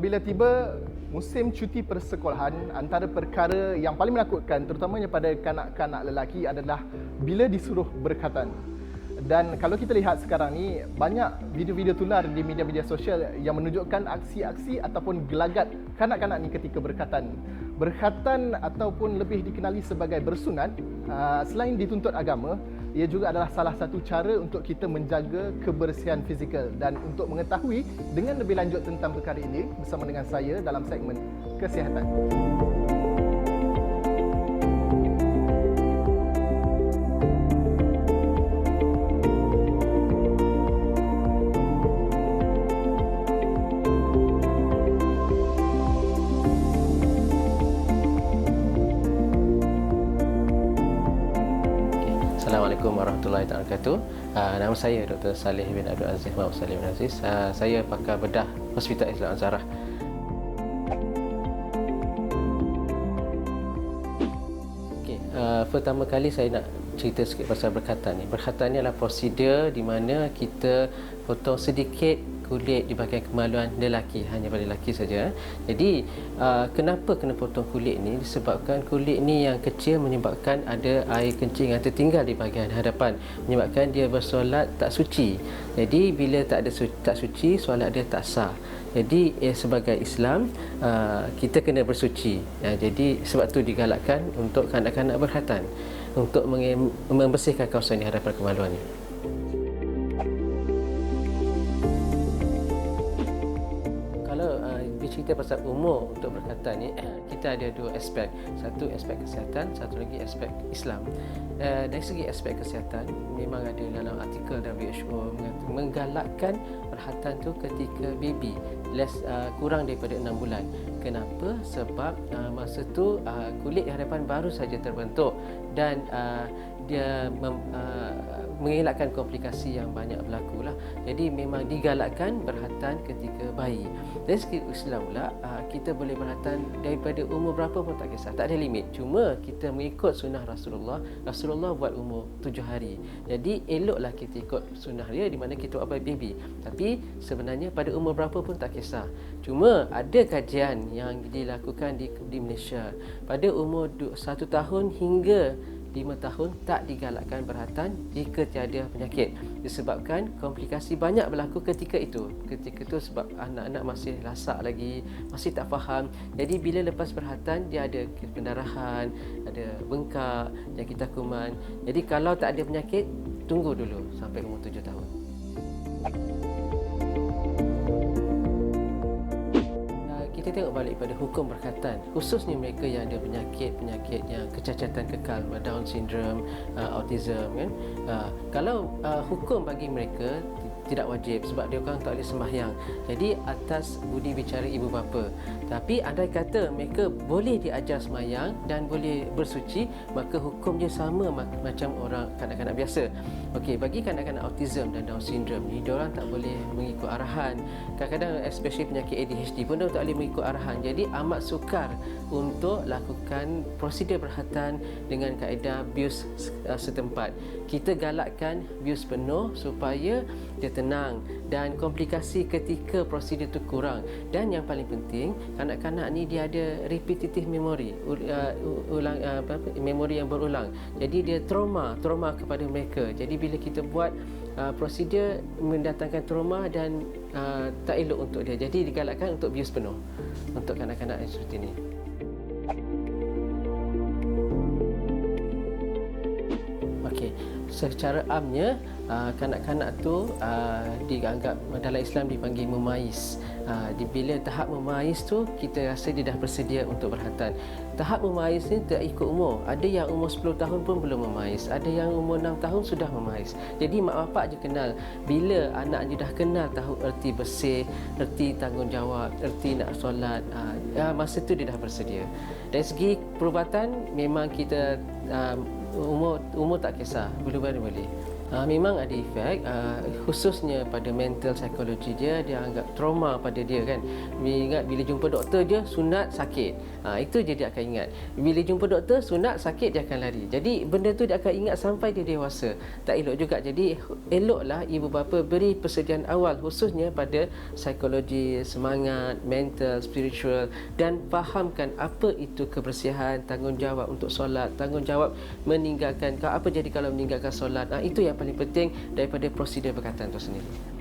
Apabila tiba musim cuti persekolahan, antara perkara yang paling menakutkan terutamanya pada kanak-kanak lelaki adalah bila disuruh berkhatan. Dan kalau kita lihat sekarang ni, banyak video-video tular di media-media sosial yang menunjukkan aksi-aksi ataupun gelagat kanak-kanak ni ketika berkhatan. Berkhatan ataupun lebih dikenali sebagai bersunat, selain dituntut agama, ia juga adalah salah satu cara untuk kita menjaga kebersihan fizikal. Dan untuk mengetahui dengan lebih lanjut tentang perkara ini, bersama dengan saya dalam segmen Kesihatan. Assalamualaikum warahmatullahi wabarakatuh. Nama saya Dr. Saleh bin Abdul Aziz Muhammad Saleh bin Aziz. Saya pakar bedah Hospital Islam Al-Azhar. Pertama kali saya nak cerita sikit pasal berkhatan ni. Berkhatan ni adalah prosedur di mana kita potong sedikit kulit di bahagian kemaluan lelaki, hanya pada lelaki saja. Jadi kenapa kena potong kulit ni? Disebabkan kulit ni yang kecil menyebabkan ada air kencing yang tertinggal di bahagian hadapan, menyebabkan dia bersolat tak suci. Jadi bila tak suci, solat dia tak sah. Jadi sebagai Islam kita kena bersuci. Jadi sebab tu digalakkan untuk kanak-kanak berkhatan untuk membersihkan kawasan di hadapan kemaluan ni. Cerita pasal umur untuk berkhatan ni, kita ada dua aspek. Satu aspek kesihatan, satu lagi aspek Islam. Dari segi aspek kesihatan, memang ada dalam artikel WHO menggalakkan berkhatan tu ketika baby kurang daripada 6 bulan. Kenapa? Sebab masa tu kulit di hadapan baru saja terbentuk dan dia mengelakkan komplikasi yang banyak berlaku lah. Jadi memang digalakkan berkhatan ketika bayi. Dari segi Islam pula, kita boleh berkhatan daripada umur berapa pun tak kisah, tak ada limit. Cuma kita mengikut sunnah Rasulullah. Rasulullah buat umur 7 hari. Jadi eloklah kita ikut sunnah dia di mana kita buat baby. Tapi sebenarnya pada umur berapa pun tak kisah. Cuma ada kajian yang dilakukan di Malaysia. Pada umur 1 tahun hingga 5 tahun tak digalakkan berkhatan jika tiada penyakit, disebabkan komplikasi banyak berlaku ketika itu sebab anak-anak masih lasak lagi, masih tak faham. Jadi bila lepas berkhatan dia ada pendarahan, ada bengkak, jangkitan kuman. Jadi kalau tak ada penyakit, tunggu dulu sampai umur 7 tahun. Kita tengok balik pada hukum berkhatan, khususnya mereka yang ada penyakit yang kecacatan kekal, Down syndrome, autism kan. Kalau hukum bagi mereka tidak wajib sebab dia orang tak boleh sembahyang. Jadi atas budi bicara ibu bapa. Tapi andai kata mereka boleh diajar sembahyang dan boleh bersuci, maka hukumnya sama macam orang kanak-kanak biasa. Okey, bagi kanak-kanak autism dan Down syndrome ni, dia orang tak boleh mengikut arahan. Kadang-kadang especially penyakit ADHD pun dia tak boleh mengikut arahan. Jadi amat sukar untuk lakukan prosedur berkhatan dengan kaedah bius setempat. Kita galakkan bius penuh supaya dia tenang dan komplikasi ketika prosedur itu kurang. Dan yang paling penting, kanak-kanak ni dia ada repetitive memory, memori yang berulang. Jadi dia trauma kepada mereka. Jadi bila kita buat prosedur mendatangkan trauma dan tak elok untuk dia. Jadi digalakkan untuk bius penuh untuk kanak-kanak yang seperti ini. Okey, secara amnya kanak-kanak tu dianggap dalam Islam dipanggil memayis. Bila tahap memayis tu kita rasa dia dah bersedia untuk berkhatan. Tahap memayis ni tak ikut umur. Ada yang umur 10 tahun pun belum memayis, ada yang umur 6 tahun sudah memayis. Jadi mak bapak je kenal. Bila anak dia dah kenal tahu erti bersih, erti tanggungjawab, erti nak solat, masa tu dia dah bersedia. Dari segi perubatan memang kita umur tak kisah, boleh. Memang ada efek, khususnya pada mental psikologi dia anggap trauma pada dia kan. Bila ingat bila jumpa doktor je sunat sakit, itu je dia akan ingat. Bila jumpa doktor sunat sakit dia akan lari. Jadi benda tu dia akan ingat sampai dia dewasa. Tak elok juga. Jadi eloklah ibu bapa beri persediaan awal khususnya pada psikologi, semangat, mental, spiritual, dan fahamkan apa itu kebersihan, tanggungjawab untuk solat, tanggungjawab meninggalkan apa jadi kalau meninggalkan solat. Itu yang paling penting daripada prosedur berkatan itu sendiri.